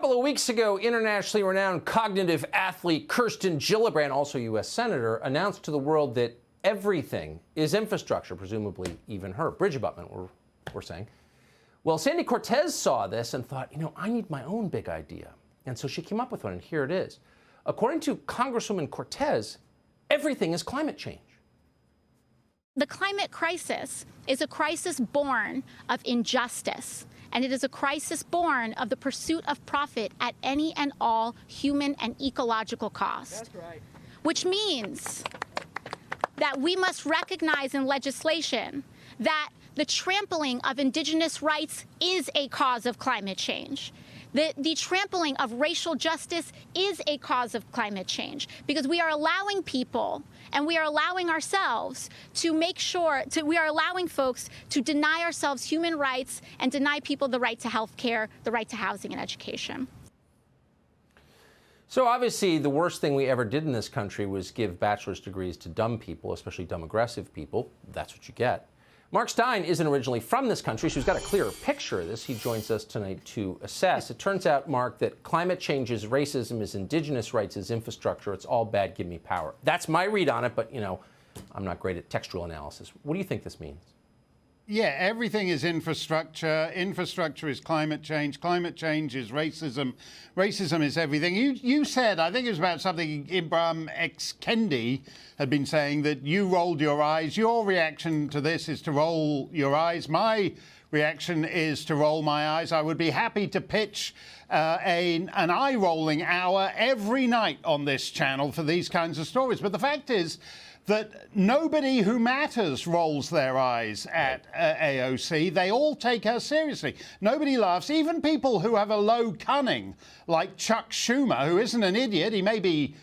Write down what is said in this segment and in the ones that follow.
couple of weeks ago, internationally renowned cognitive athlete Kirsten Gillibrand, also U.S. Senator, announced to the world that everything is infrastructure, presumably even her. Bridge abutment, we're saying. Well, Sandy Cortez saw this and thought, I need my own big idea. And so she came up with one, and here it is. According to Congresswoman Cortez, everything is climate change. The climate crisis is a crisis born of injustice, and it is a crisis born of the pursuit of profit at any and all human and ecological cost. That's right. Which means that we must recognize in legislation that the trampling of indigenous rights is a cause of climate change. The trampling of racial justice is a cause of climate change, because we are allowing people and we are allowing ourselves to make sure, we are allowing folks to deny ourselves human rights and deny people the right to health care, the right to housing and education. So obviously the worst thing we ever did in this country was give bachelor's degrees to dumb people, especially dumb aggressive people. That's what you get. Mark Stein isn't originally from this country, so he's got a clearer picture of this. He joins us tonight to assess. It turns out, Mark, that climate change is racism, is indigenous rights, is infrastructure. It's all bad. Give me power. That's my read on it, but, I'm not great at textual analysis. What do you think this means? Yeah, everything is infrastructure. Infrastructure is climate change. Climate change is racism. Racism is everything. You said, I think it was about something Ibram X. Kendi had been saying, that you rolled your eyes. Your reaction to this is to roll your eyes. My reaction is to roll my eyes. I would be happy to pitch an eye-rolling hour every night on this channel for these kinds of stories. But the fact is that nobody who matters rolls their eyes at AOC. They all take her seriously. Nobody laughs. Even people who have a low cunning, like Chuck Schumer, who isn't an idiot. He may be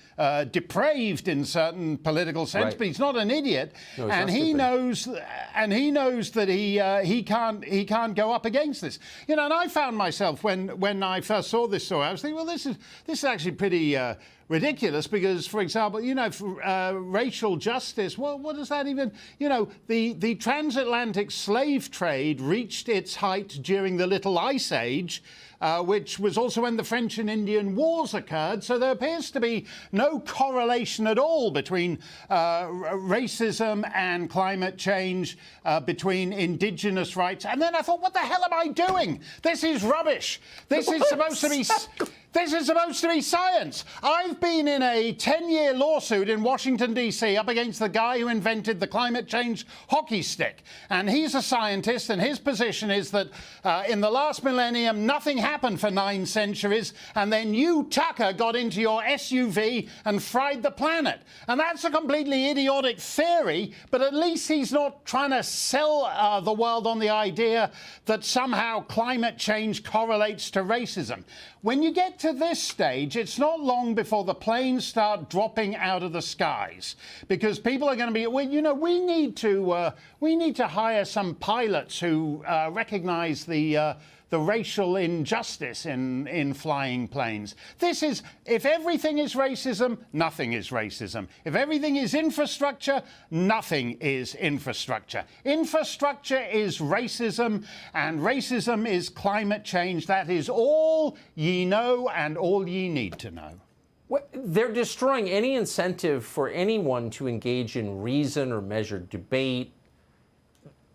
depraved in certain political sense, right, but he's not an idiot. No, and he knows that he can't go up against this. And I found myself when I first saw this story, I was thinking, well, this is actually pretty ridiculous, because, for example, racial justice, well, what does that even, the transatlantic slave trade reached its height during the Little Ice Age, which was also when the French and Indian Wars occurred. So there appears to be no correlation at all between racism and climate change, between indigenous rights. And then I thought, what the hell am I doing? This is rubbish. This is supposed to be... This is supposed to be science. I've been in a 10-year lawsuit in Washington, D.C. up against the guy who invented the climate change hockey stick. And he's a scientist, and his position is that in the last millennium, nothing happened for 9 centuries, and then you, Tucker, got into your SUV and fried the planet. And that's a completely idiotic theory, but at least he's not trying to sell the world on the idea that somehow climate change correlates to racism. When you get to this stage, it's not long before the planes start dropping out of the skies, because people are going to be, well, we need to hire some pilots who recognize the racial injustice in flying planes. This is, if everything is racism, nothing is racism. If everything is infrastructure, nothing is infrastructure. Infrastructure is racism, and racism is climate change. That is all ye know and all ye need to know. They're destroying any incentive for anyone to engage in reason or measured debate.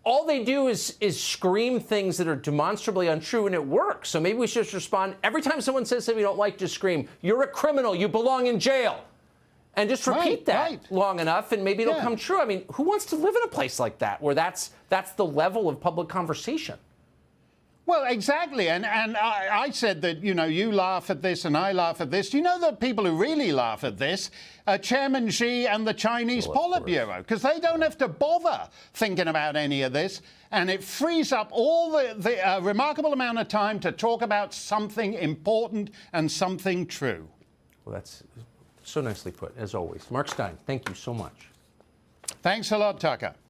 All they do is scream things that are demonstrably untrue, and it works. So maybe we should just respond. Every time someone says something we don't like, just scream, "You're a criminal, you belong in jail." And just repeat that long enough, and maybe it'll come true. I mean, who wants to live in a place like that, where that's the level of public conversation? Well, exactly. And I said that, you laugh at this and I laugh at this. Do you know the people who really laugh at this? Chairman Xi and the Chinese Politburo, because they don't have to bother thinking about any of this. And it frees up all the remarkable amount of time to talk about something important and something true. Well, that's so nicely put, as always. Mark Stein, thank you so much. Thanks a lot, Tucker.